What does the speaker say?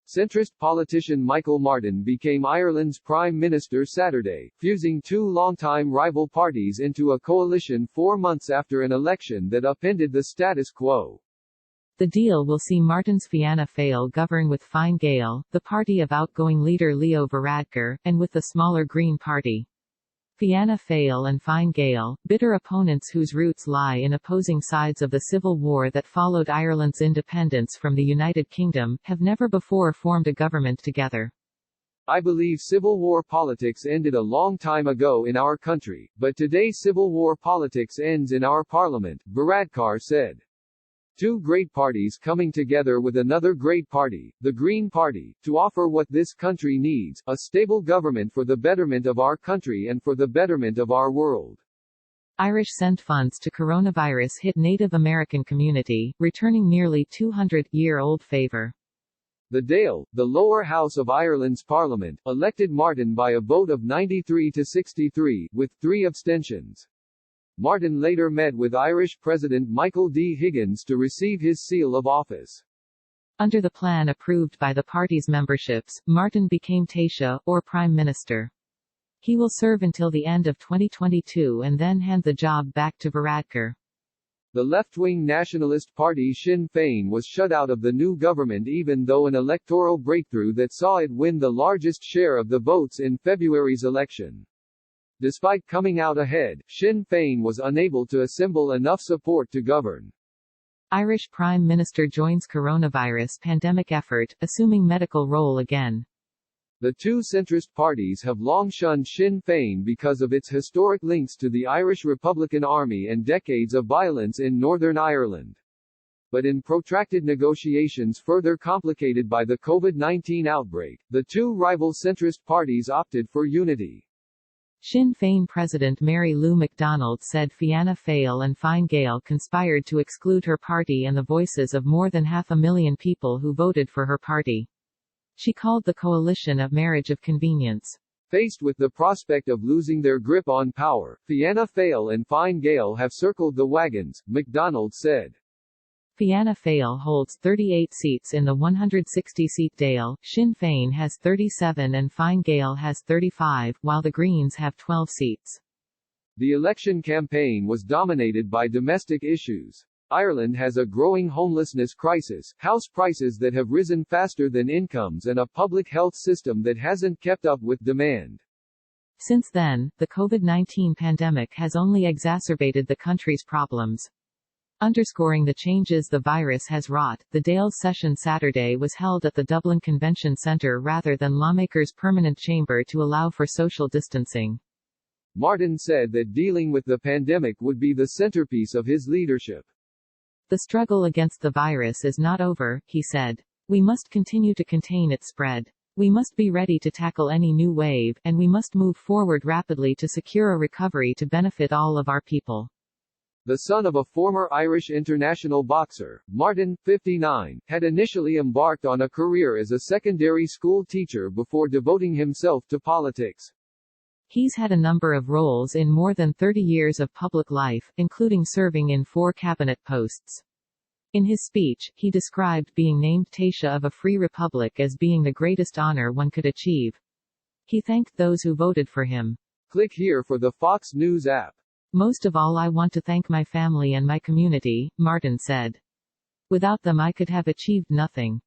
Centrist politician Micheal Martin became Ireland's Prime Minister Saturday, fusing two longtime rival parties into a coalition 4 months after an election that upended the status quo. The deal will see Martin's Fianna Fáil govern with Fine Gael, the party of outgoing leader Leo Varadkar, and with the smaller Green Party. Fianna Fáil and Fine Gael, bitter opponents whose roots lie in opposing sides of the civil war that followed Ireland's independence from the United Kingdom, have never before formed a government together. I believe civil war politics ended a long time ago in our country, but today civil war politics ends in our parliament, Varadkar said. Two great parties coming together with another great party, the Green Party, to offer what this country needs, a stable government for the betterment of our country and for the betterment of our world. Irish sent funds to coronavirus hit Native American community, returning nearly 200-year-old favour. The Dáil, the lower house of Ireland's parliament, elected Martin by a vote of 93 to 63, with 3 abstentions. Martin later met with Irish President Michael D. Higgins to receive his seal of office. Under the plan approved by the party's memberships, Martin became Taoiseach, or Prime Minister. He will serve until the end of 2022 and then hand the job back to Varadkar. The left-wing nationalist party Sinn Féin was shut out of the new government even though an electoral breakthrough that saw it win the largest share of the votes in February's election. Despite coming out ahead, Sinn Féin was unable to assemble enough support to govern. Irish Prime Minister joins coronavirus pandemic effort, assuming medical role again. The two centrist parties have long shunned Sinn Féin because of its historic links to the Irish Republican Army and decades of violence in Northern Ireland. But in protracted negotiations further complicated by the COVID-19 outbreak, the two rival centrist parties opted for unity. Sinn Féin President Mary Lou MacDonald said Fianna Fáil and Fine Gael conspired to exclude her party and the voices of more than 500,000 people who voted for her party. She called the coalition a marriage of convenience. Faced with the prospect of losing their grip on power, Fianna Fáil and Fine Gael have circled the wagons, MacDonald said. Fianna Fáil holds 38 seats in the 160-seat Dáil, Sinn Féin has 37 and Fine Gael has 35, while the Greens have 12 seats. The election campaign was dominated by domestic issues. Ireland has a growing homelessness crisis, house prices that have risen faster than incomes and a public health system that hasn't kept up with demand. Since then, the COVID-19 pandemic has only exacerbated the country's problems. Underscoring the changes the virus has wrought, the Dáil session Saturday was held at the Dublin Convention Centre rather than lawmakers' permanent chamber to allow for social distancing. Martin said that dealing with the pandemic would be the centerpiece of his leadership. The struggle against the virus is not over, he said. We must continue to contain its spread. We must be ready to tackle any new wave, and we must move forward rapidly to secure a recovery to benefit all of our people. The son of a former Irish international boxer, Martin, 59, had initially embarked on a career as a secondary school teacher before devoting himself to politics. He's had a number of roles in more than 30 years of public life, including serving in 4 cabinet posts. In his speech, he described being named Taoiseach of a free republic as being the greatest honor one could achieve. He thanked those who voted for him. Click here for the Fox News app. Most of all, I want to thank my family and my community, Martin said. Without them I could have achieved nothing.